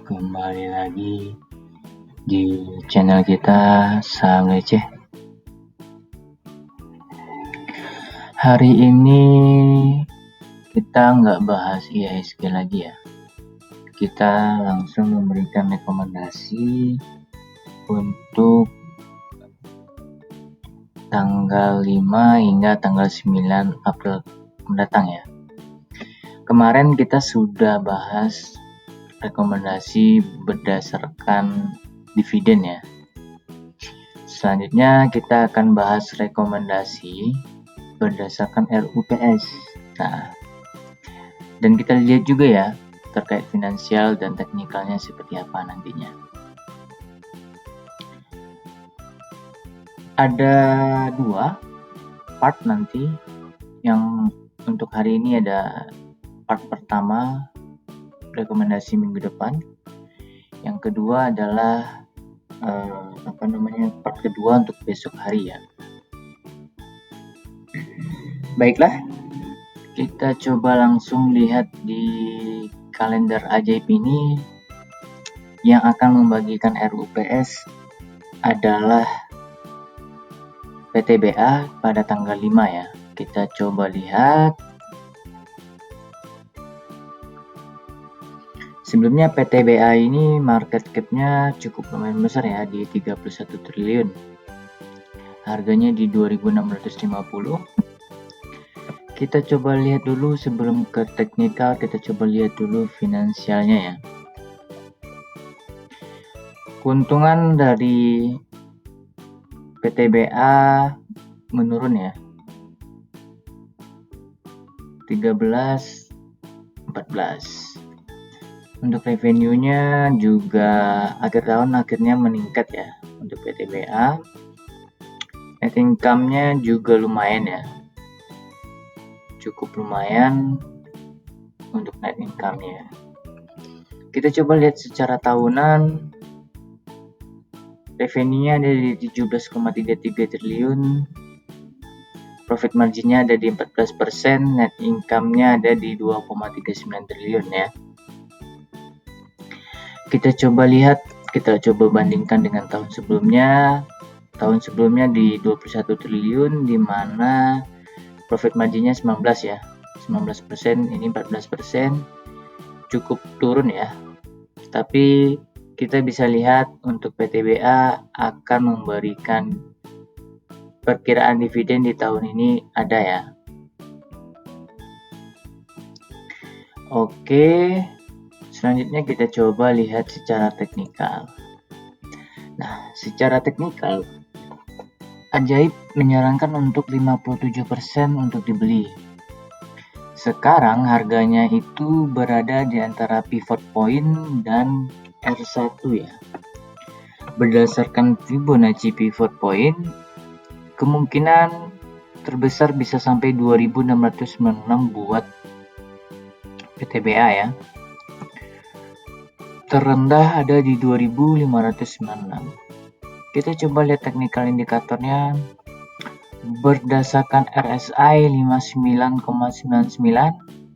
Kembali lagi di channel kita Saham Receh. Hari ini kita nggak bahas IHSG lagi ya. Kita langsung memberikan rekomendasi untuk tanggal 5 hingga tanggal 9 April mendatang ya. Kemarin kita sudah bahas rekomendasi berdasarkan dividen ya. Selanjutnya kita akan bahas rekomendasi berdasarkan RUPS. Nah, dan kita lihat juga ya terkait finansial dan teknikalnya seperti apa nantinya. Ada 2 part nanti. Yang untuk hari ini ada part pertama rekomendasi minggu depan. Yang kedua adalah part kedua untuk besok hari ya. Baiklah, kita coba langsung lihat di kalender ajaib ini. Yang akan membagikan RUPS adalah PTBA pada tanggal 5 ya. Kita coba lihat. Sebelumnya PTBA ini market cap-nya cukup lumayan besar ya, di 31 triliun. Harganya di 2.650. Kita coba lihat dulu sebelum ke teknikal, kita coba lihat dulu finansialnya ya. Keuntungan dari PTBA menurun ya. 13-14. Untuk revenue-nya juga akhir tahun akhirnya meningkat ya untuk PTBA. Net income-nya juga lumayan ya. Cukup lumayan untuk net income-nya. Kita coba lihat secara tahunan. Revenue-nya ada di 17,33 triliun. Profit margin-nya ada di 14%, net income-nya ada di 2,39 triliun ya. Kita coba lihat, kita coba bandingkan dengan tahun sebelumnya. Tahun sebelumnya di 21 triliun, di mana profit margin-nya 19 ya. 19%, ini 14%. Cukup turun ya. Tapi kita bisa lihat untuk PTBA akan memberikan perkiraan dividen di tahun ini ada ya. Oke, selanjutnya kita coba lihat secara teknikal. Nah, secara teknikal Ajaib menyarankan untuk 57% untuk dibeli. Sekarang harganya itu berada di antara pivot point dan R1 ya. Berdasarkan Fibonacci pivot point, kemungkinan terbesar bisa sampai 2696 buat PTBA ya. Terendah ada di 2596. Kita coba lihat technical indikatornya. Berdasarkan RSI 59,99,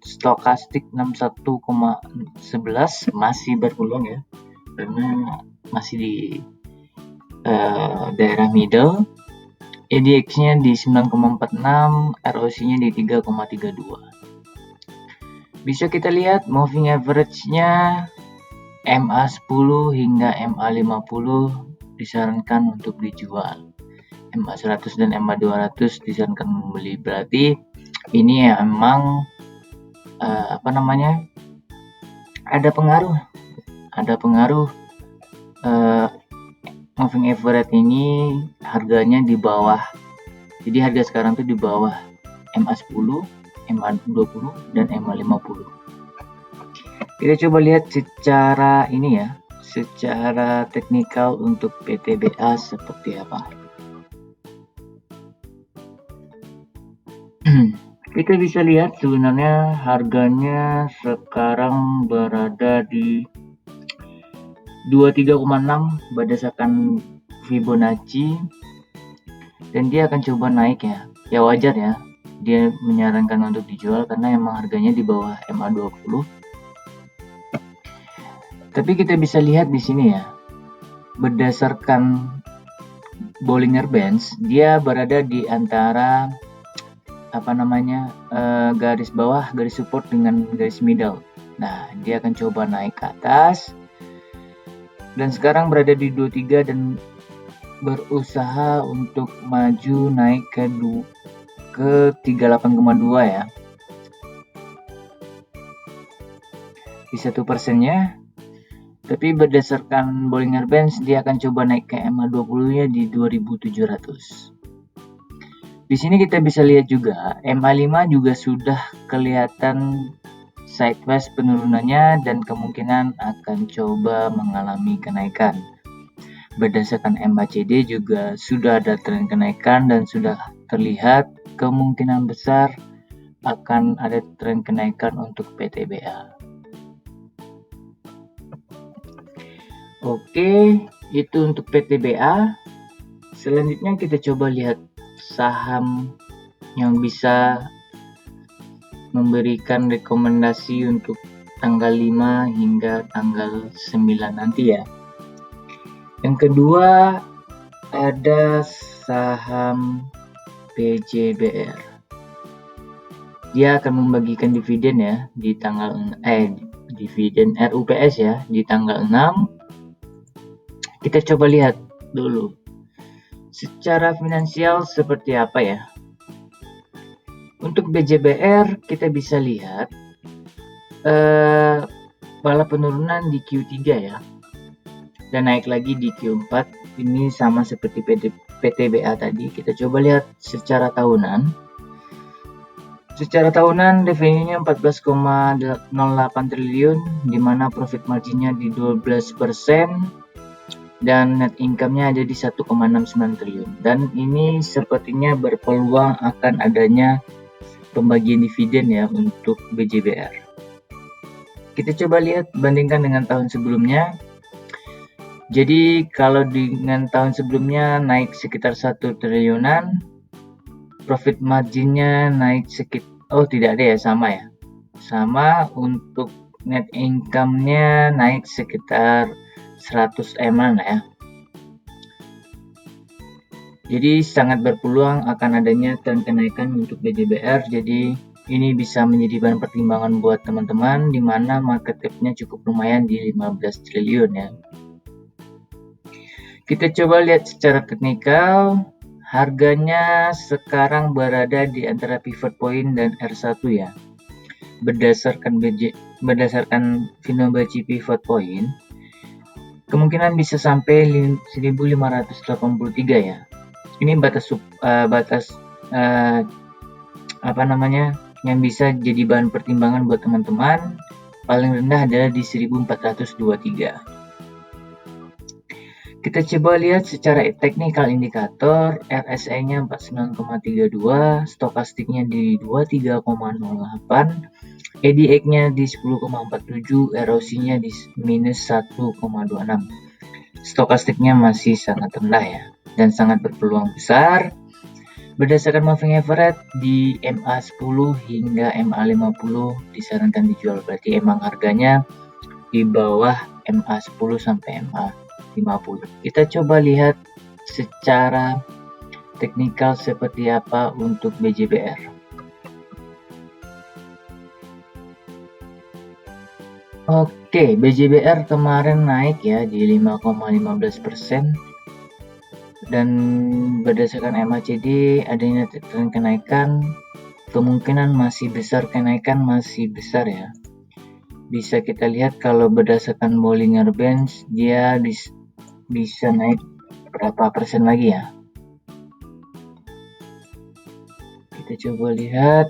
stokastik 61,11, masih berpeluang ya, karena masih di daerah middle. ADX-nya di 9,46, ROC-nya di 3,32. Bisa kita lihat moving average-nya MA10 hingga MA50 disarankan untuk dijual. MA100 dan MA200 disarankan membeli. Berarti ini ya emang ada pengaruh moving average ini harganya di bawah. Jadi harga sekarang tuh di bawah MA10, MA20 dan MA50. Kita coba lihat secara ini ya, secara teknikal untuk PTBA seperti apa. Kita bisa lihat sebenarnya harganya sekarang berada di 23,6 berdasarkan Fibonacci, dan dia akan coba naik ya. Ya wajar ya, dia menyarankan untuk dijual karena emang harganya di bawah MA20. Tapi kita bisa lihat di sini ya, berdasarkan Bollinger Bands, dia berada di antara garis bawah, garis support dengan garis middle. Nah, dia akan coba naik ke atas dan sekarang berada di 23 dan berusaha untuk maju naik ke 38,2 ya. Di 1%-nya, tapi berdasarkan Bollinger Bands dia akan coba naik ke MA20-nya di 2700. Di sini kita bisa lihat juga MA5 juga sudah kelihatan sideways penurunannya dan kemungkinan akan coba mengalami kenaikan. Berdasarkan MACD juga sudah ada tren kenaikan dan sudah terlihat kemungkinan besar akan ada tren kenaikan untuk PTBA. Oke, itu untuk PTBA. Selanjutnya kita coba lihat saham yang bisa memberikan rekomendasi untuk tanggal 5 hingga tanggal 9 nanti ya. Yang kedua ada saham BJBR. Dia akan membagikan dividen ya di tanggal dividen RUPS ya di tanggal 6. Kita coba lihat dulu secara finansial seperti apa ya. Untuk BJBR kita bisa lihat pola penurunan di Q3 ya dan naik lagi di Q4. Ini sama seperti PTBA tadi. Kita coba lihat secara tahunan. Secara tahunan revenue-nya 14,08 triliun di mana profit marginnya di 12% dan net income-nya ada di 1,69 triliun. Dan ini sepertinya berpeluang akan adanya pembagian dividen ya untuk BJBR. Kita coba lihat bandingkan dengan tahun sebelumnya. Jadi kalau dengan tahun sebelumnya naik sekitar 1 triliunan, profit marginnya naik tidak ada ya, sama untuk net income-nya naik sekitar 100 M ya. Jadi sangat berpeluang akan adanya tren kenaikan untuk BJBR. Jadi ini bisa menjadi bahan pertimbangan buat teman-teman di mana market cap-nya cukup lumayan di 15 triliun ya. Kita coba lihat secara teknikal, harganya sekarang berada di antara pivot point dan R1 ya. Berdasarkan Fibonacci pivot point, kemungkinan bisa sampai 1583 ya. Ini yang bisa jadi bahan pertimbangan buat teman-teman. Paling rendah adalah di 1423. Kita coba lihat secara technical indikator, RSI-nya 49,32, stokastiknya di 23,08, ADX-nya di 10,47, ROC-nya di minus 1,26. Stokastiknya masih sangat rendah ya dan sangat berpeluang besar. Berdasarkan moving average di MA10 hingga MA50 disarankan dijual, berarti emang harganya di bawah MA10 sampai MA50. Kita coba lihat secara teknikal seperti apa untuk BJBR. Oke, BJBR kemarin naik ya di 5,15%. Dan berdasarkan MACD adanya tren kenaikan, kemungkinan masih besar ya. Bisa kita lihat kalau berdasarkan Bollinger Bands dia bisa naik berapa persen lagi ya. Kita coba lihat.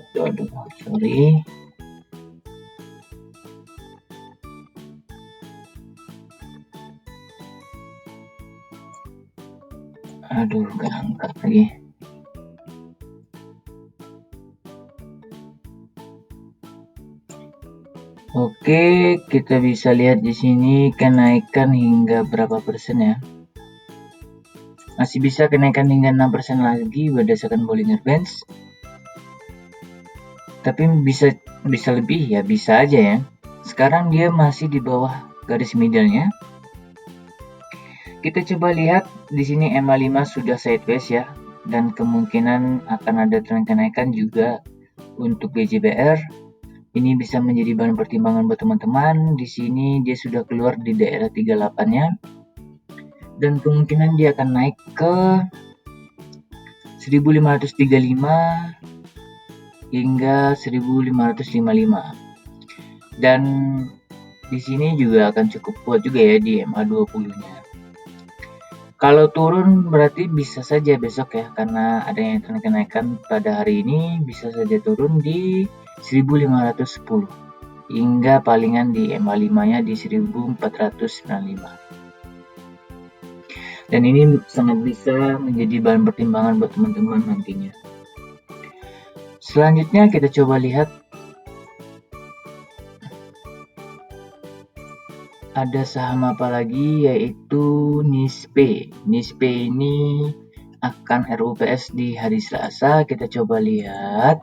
Gak angkat lagi. Oke, kita bisa lihat di sini kenaikan hingga berapa persen ya. Masih bisa kenaikan hingga 6% lagi berdasarkan Bollinger Bands. Tapi bisa lebih ya, bisa aja ya. Sekarang dia masih di bawah garis middle-nya. Kita coba lihat di sini MA5 sudah sideways ya, dan kemungkinan akan ada tren kenaikan juga untuk BJBR. Ini bisa menjadi bahan pertimbangan buat teman-teman. Di sini dia sudah keluar di daerah 38-nya, dan kemungkinan dia akan naik ke 1535 hingga 1555. Dan di sini juga akan cukup kuat juga ya di MA20-nya. Kalau turun berarti bisa saja besok ya, karena adanya tren kenaikan pada hari ini, bisa saja turun di 1510 hingga palingan di MA5-nya di 1495. Dan ini sangat bisa menjadi bahan pertimbangan buat teman-teman nantinya. Selanjutnya kita coba lihat ada saham apa lagi, yaitu NISPE. NISPE ini akan RUPS di hari Selasa. Kita coba lihat.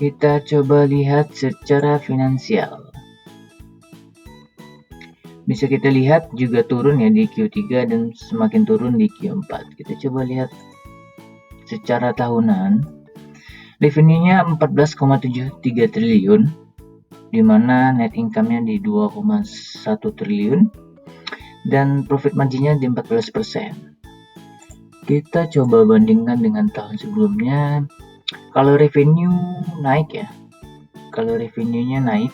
Kita coba lihat secara finansial. Bisa kita lihat juga turun ya di Q3 dan semakin turun di Q4. Kita coba lihat secara tahunan. Revenue-nya 14,73 triliun. Di mana net income-nya di 2,1 triliun dan profit margin-nya di 14%. Kita coba bandingkan dengan tahun sebelumnya. Kalau revenue naik ya, kalau revenue-nya naik,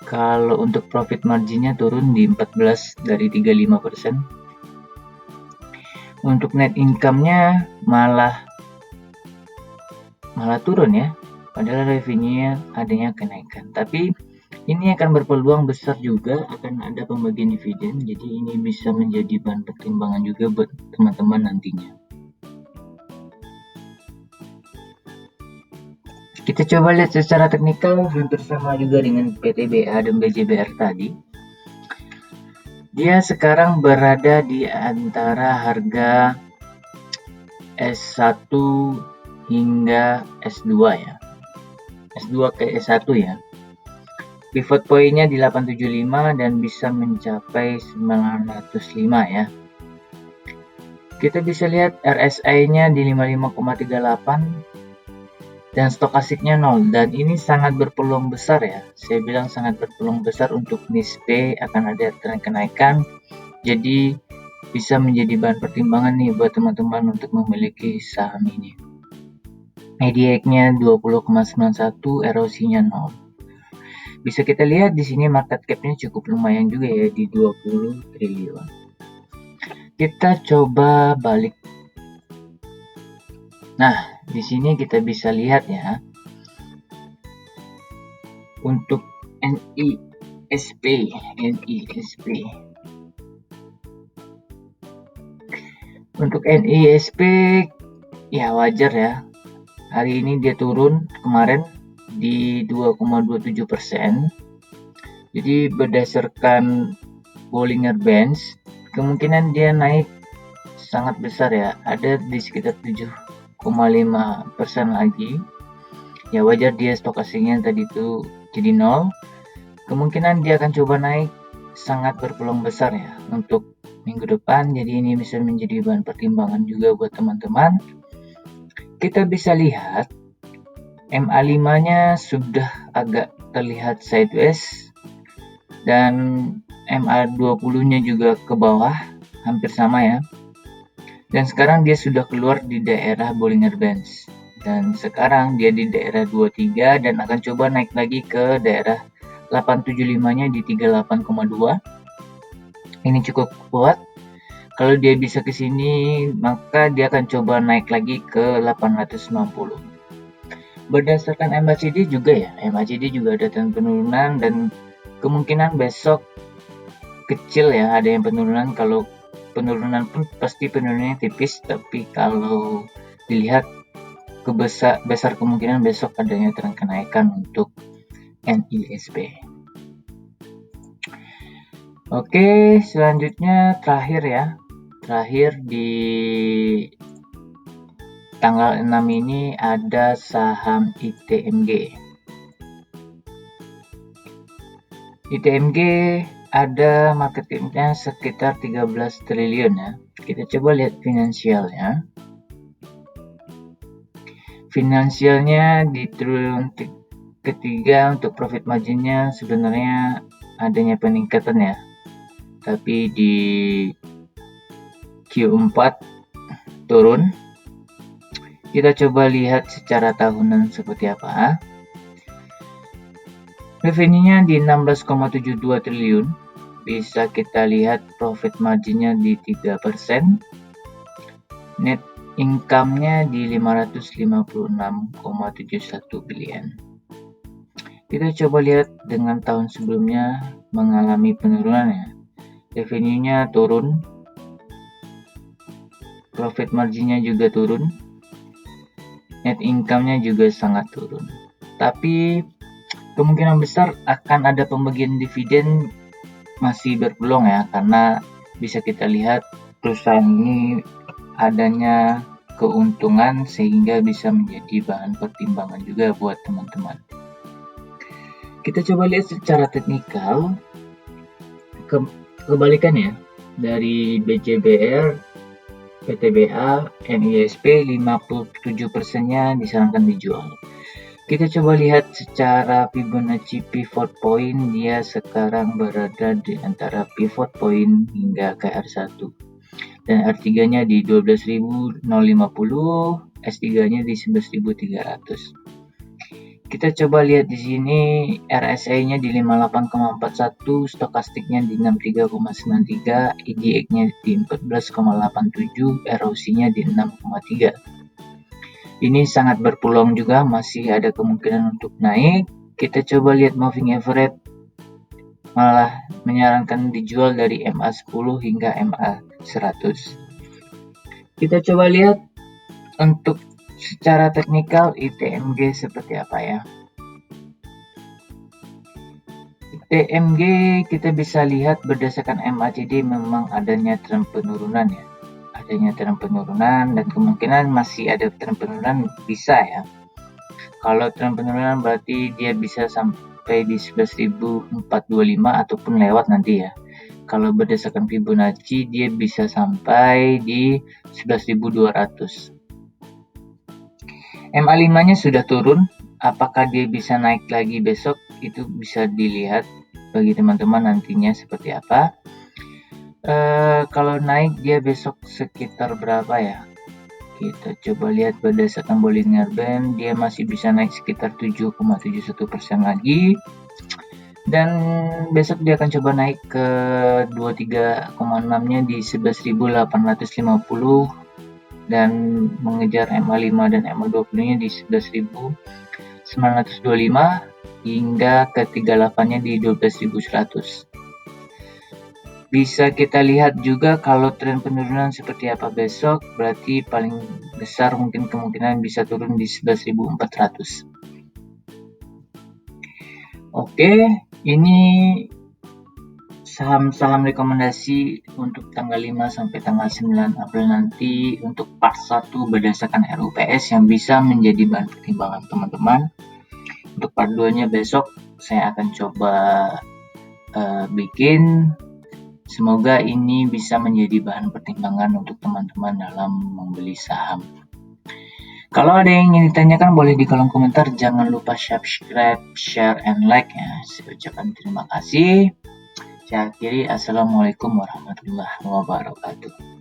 kalau untuk profit margin-nya turun di 14 dari 35%. Untuk net income-nya malah turun ya, padahal revenue-nya adanya kenaikan. Tapi ini akan berpeluang besar juga akan ada pembagian dividen, jadi ini bisa menjadi bahan pertimbangan juga buat teman-teman nantinya. Kita coba lihat secara teknikal, hampir sama juga dengan PTBA dan BJBR tadi. Dia sekarang berada di antara harga S1 hingga S2 ya. S2 ke S1 ya. Pivot point-nya di 875 dan bisa mencapai 905 ya. Kita bisa lihat RSI-nya di 55,38 dan stokastiknya 0, dan ini sangat berpeluang besar ya. Saya bilang sangat berpeluang besar untuk NISPE akan ada tren kenaikan. Jadi bisa menjadi bahan pertimbangan nih buat teman-teman untuk memiliki saham ini. EDX-nya 20,91, ROC-nya 0. Bisa kita lihat di sini market cap-nya cukup lumayan juga ya di 20 triliun. Kita coba balik. Nah, di sini kita bisa lihat ya. Untuk NISP. Untuk NISP ya wajar ya. Hari ini dia turun kemarin di 2,27%. Jadi berdasarkan Bollinger Bands, kemungkinan dia naik sangat besar ya. Ada di sekitar 7,5% lagi. Ya wajar dia stokastiknya tadi itu jadi 0. Kemungkinan dia akan coba naik sangat berpeluang besar ya untuk minggu depan. Jadi ini bisa menjadi bahan pertimbangan juga buat teman-teman. Kita bisa lihat MA5-nya sudah agak terlihat sideways dan MA20-nya juga ke bawah, hampir sama ya. Dan sekarang dia sudah keluar di daerah Bollinger Bands. Dan sekarang dia di daerah 23 dan akan coba naik lagi ke daerah 875-nya di 38,2. Ini cukup kuat. Kalau dia bisa ke sini, maka dia akan coba naik lagi ke 850. Berdasarkan MACD juga ya, MACD juga ada tren penurunan dan kemungkinan besok kecil ya ada yang penurunan. Kalau penurunan pun pasti penurunannya tipis, tapi kalau dilihat besar kemungkinan besok adanya tren kenaikan untuk NISP. Oke, selanjutnya terakhir di tanggal 6 ini ada saham ITMG. ITMG ada market cap-nya sekitar 13 triliun ya. Kita coba lihat finansialnya. Finansialnya di triwulan ketiga untuk profit marginnya sebenarnya adanya peningkatan ya. Tapi di Q4 turun. Kita coba lihat secara tahunan seperti apa. Revenue-nya di 16,72 triliun. Bisa kita lihat profit marginnya di 3%. Net income-nya di 556,71 billion. Kita coba lihat dengan tahun sebelumnya mengalami penurunan ya. Revenue-nya turun. Profit marginnya juga turun. Net income-nya juga sangat turun. Tapi kemungkinan besar akan ada pembagian dividen masih berpeluang ya, karena bisa kita lihat perusahaan ini adanya keuntungan sehingga bisa menjadi bahan pertimbangan juga buat teman-teman. Kita coba lihat secara teknikal, kebalikannya dari BCBR, PTBA, NISP 57%-nya disarankan dijual. Kita coba lihat secara Fibonacci pivot point, dia sekarang berada di antara pivot point hingga ke R1 dan R3-nya di 12.050, S3-nya di 11.300. Kita coba lihat di sini RSI-nya di 58,41, stokastiknya di 63,93, EDX-nya di 14,87, ROC-nya di 6,3. Ini sangat berpeluang juga, masih ada kemungkinan untuk naik. Kita coba lihat moving average, malah menyarankan dijual dari MA10 hingga MA100. Kita coba lihat untuk secara teknikal ITMG seperti apa ya. ITMG kita bisa lihat berdasarkan MACD memang adanya tren penurunan ya. Tren penurunan dan kemungkinan masih ada tren penurunan bisa ya. Kalau tren penurunan berarti dia bisa sampai di 11.425 ataupun lewat nanti ya. Kalau berdasarkan Fibonacci dia bisa sampai di 11.200. MA5-nya sudah turun, apakah dia bisa naik lagi besok itu bisa dilihat bagi teman-teman nantinya seperti apa. Kalau naik dia besok sekitar berapa ya? Kita coba lihat berdasarkan Bollinger Band, dia masih bisa naik sekitar 7,71% lagi. Dan besok dia akan coba naik ke 23,6-nya di 11.850 dan mengejar MA5 dan MA20-nya di 11.925 hingga ke 38-nya di 12.100. Bisa kita lihat juga kalau tren penurunan seperti apa besok, berarti paling besar mungkin kemungkinan bisa turun di 11.400. Oke, ini saham-saham rekomendasi untuk tanggal 5 sampai tanggal 9 April nanti untuk part 1 berdasarkan RUPS yang bisa menjadi bahan pertimbangan teman-teman. Untuk part 2-nya besok saya akan coba bikin. Semoga ini bisa menjadi bahan pertimbangan untuk teman-teman dalam membeli saham. Kalau ada yang ingin ditanyakan boleh di kolom komentar. Jangan lupa subscribe, share, and like ya. Saya ucapkan terima kasih. Saya akhiri. Assalamualaikum warahmatullahi wabarakatuh.